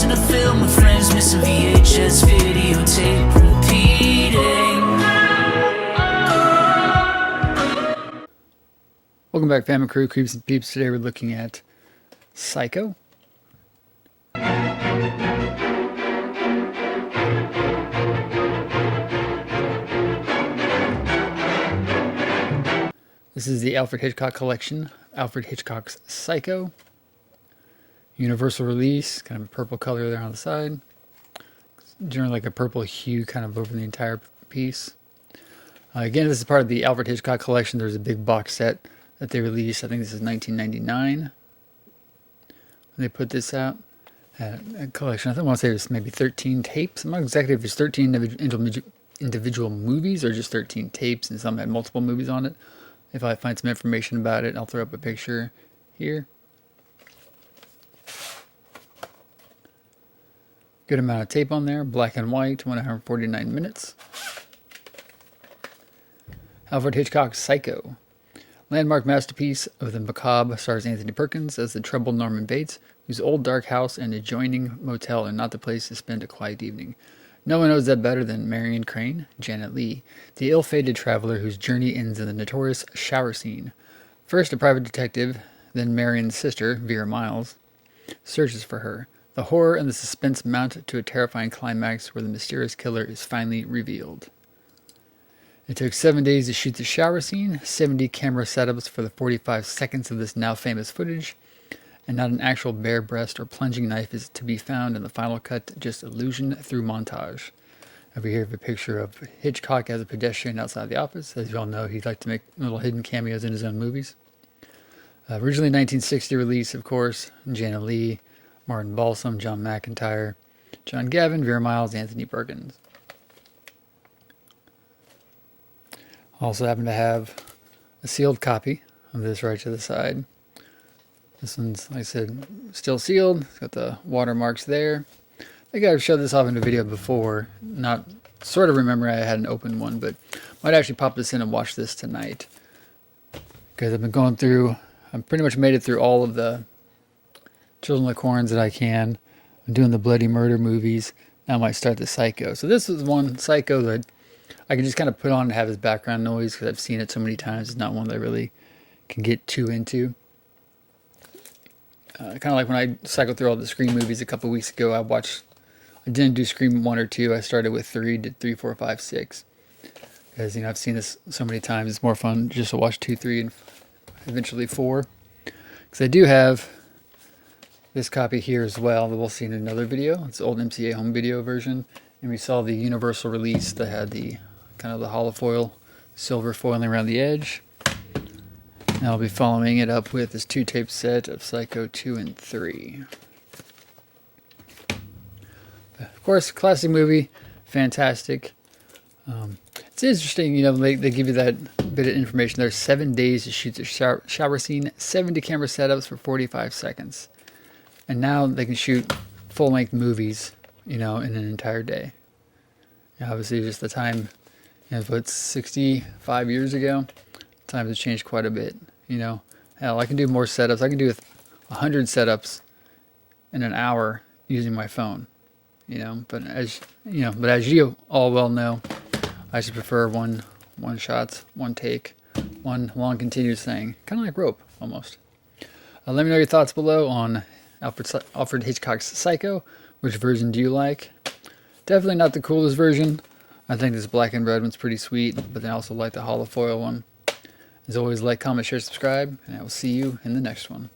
watching a film with friends, missing VHS videotape repeating. Welcome back, family, crew, creeps and peeps. Today we're looking at Psycho. This is the Alfred Hitchcock collection, Alfred Hitchcock's Psycho. Universal release, kind of a purple color there on the side. Generally like a purple hue kind of over the entire piece. Again, this is part of the Alfred Hitchcock collection. There's a big box set that they released. I think this is 1999 when they put this out. A collection, I want to say it's maybe 13 tapes. I'm not exactly if it's 13 individual movies or just 13 tapes, and some had multiple movies on it. If I find some information about it, I'll throw up a picture here. Good amount of tape on there, black and white, 149 minutes. Alfred Hitchcock's Psycho. Landmark masterpiece of the macabre, stars Anthony Perkins as the troubled Norman Bates, whose old dark house and adjoining motel are not the place to spend a quiet evening. No one knows that better than Marion Crane, Janet Leigh, the ill-fated traveler whose journey ends in the notorious shower scene. First a private detective, then Marion's sister, Vera Miles, searches for her. The horror and the suspense mount to a terrifying climax where the mysterious killer is finally revealed. It took 7 days to shoot the shower scene, 70 camera setups for the 45 seconds of this now famous footage, and not an actual bare breast or plunging knife is to be found in the final cut, just illusion through montage. Over here we have a picture of Hitchcock as a pedestrian outside the office. As you all know, he liked to make little hidden cameos in his own movies. Originally 1960 release, of course, Janet Leigh, Martin Balsam, John McIntyre, John Gavin, Vera Miles, Anthony Perkins. Also happen to have a sealed copy of this right to the side. This one's, like I said, still sealed. It's got the watermarks there. I think I've showed this off in a video before. Not sort of remember I had an open one, but might actually pop this in and watch this tonight. Because I've been going through, I've pretty much made it through all of the Children of the Corns that I can. I'm doing the Bloody Murder movies. Now I might start the Psycho. So this is one Psycho that I can just kind of put on and have as background noise because I've seen it so many times. It's not one that I really can get too into. Kind of like when I cycled through all the Scream movies a couple weeks ago, I didn't do Scream 1 or 2. I started with 3, did 3, 4, 5, 6. Because, I've seen this so many times. It's more fun just to watch 2, 3, and eventually 4. Because I do have this copy here as well that we'll see in another video. It's the old MCA home video version. And we saw the Universal release that had the kind of the hollow foil, silver foiling around the edge. And I'll be following it up with this 2-tape set of Psycho 2 and 3. But of course, classic movie, fantastic. It's interesting, they give you that bit of information. There's 7 days to shoot the shower scene, 70 camera setups for 45 seconds. And now they can shoot full-length movies, in an entire day. Obviously, just the time, it's 65 years ago. Times have changed quite a bit, Hell, I can do more setups. I can do 100 setups in an hour using my phone, But as you all well know, I just prefer one shots, one take, one long continuous thing, kind of like rope almost. Let me know your thoughts below on Alfred Hitchcock's Psycho. Which version do you like? Definitely not the coolest version. I think this black and red one's pretty sweet, but then I also like the hollow foil one. As always, like, comment, share, subscribe, and I will see you in the next one.